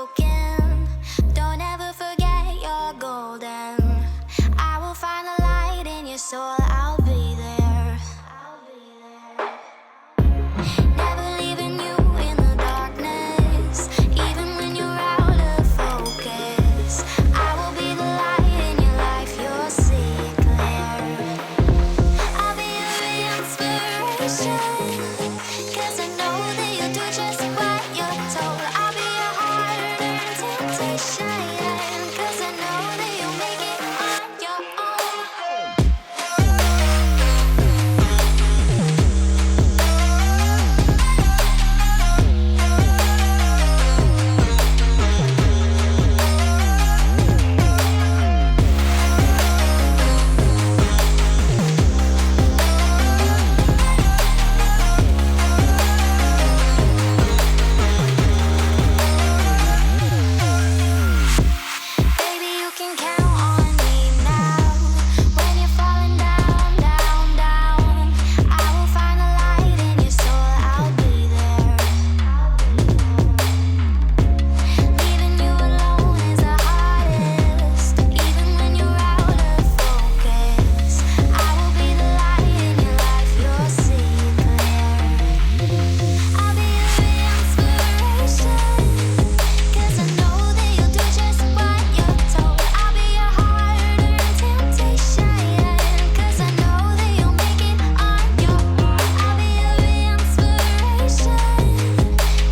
broken. Don't ever forget you're golden. I will find the light in your soul. I'll be there. Never leaving you in the darkness, even when you're out of focus. I will be the light in your life. You'll see it clear. I'll be your inspiration, 'cause I know that you'll do just what you're told. I'll be your harder temptation, 'cause I know that you'll make it on your own. Baby, you can count on me now. When you're falling down, down, down, I will find the light in your soul. I'll be there. Leaving you alone is the hardest, even when you're out of focus. I will be the light in your life. You'll see it clear. I'll be your inspiration, 'cause I know that you'll do just what you're told. I'll be your harder temptation, 'cause I know that you'll make it on your own. I'll be your inspiration,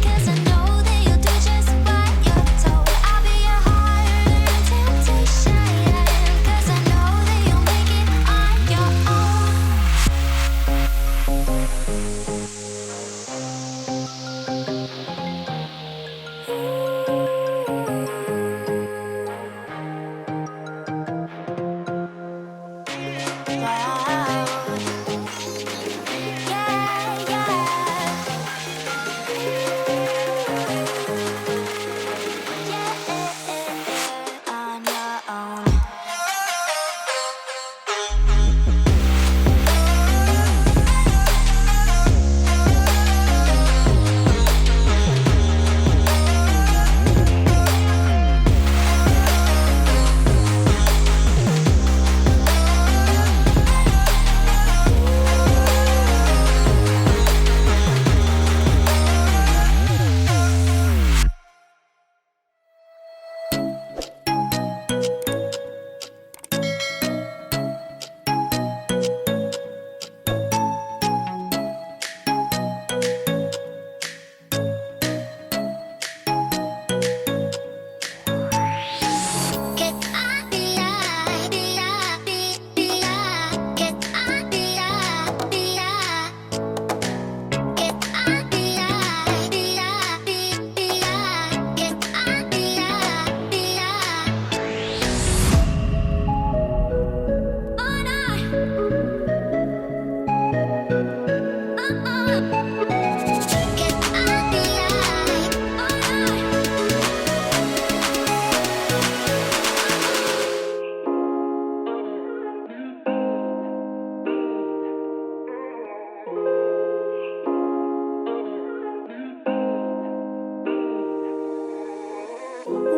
'cause I know that you'll do just what you're told. I'll be your harder temptation, 'cause I know that you'll make it on your own. Wow. Yeah, yeah. On your own.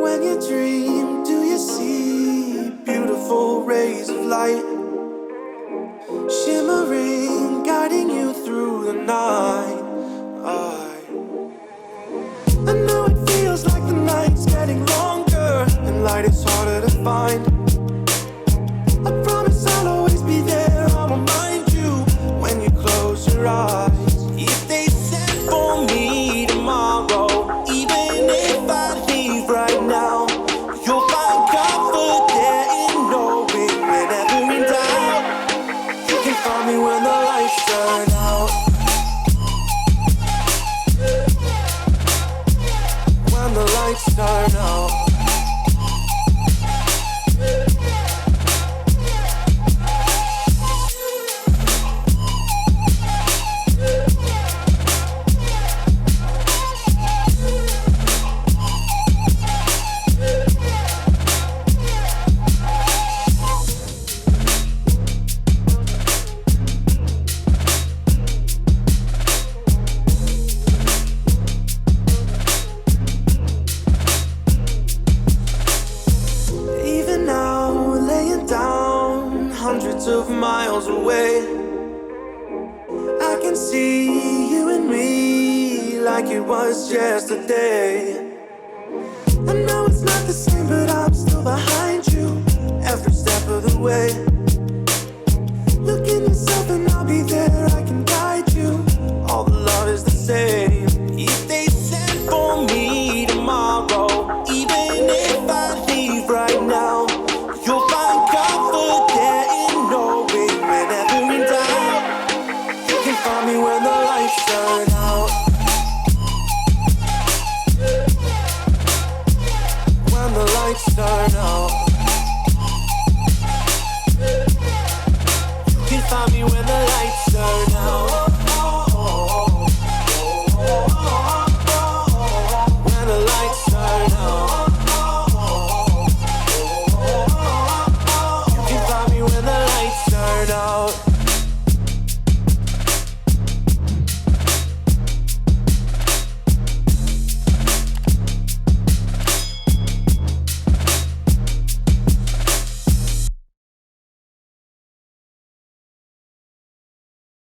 When you dream, do you see beautiful rays of light shimmering, guiding you through the night? I know it feels like the night's getting longer and light is harder to find. I promise I'll always be there. I'll remind you when you close your eyes. If they send for me tomorrow, even if I leave right now, you'll find comfort there in knowing whenever in doubt, you can find me when the lights turn out. When the lights turn out. miles away. I can see you and me like it was yesterday. I know it's not the same, but I'm still behind you every step of the way. Look in yourself and I'll be there, I can guide you. All the love is the same. If they send for me tomorrow, even if I leave right now, you'll find comfort there in knowing whenever in doubt, you can find me when the lights turn out. When the lights turn out, you can find me when the lights turn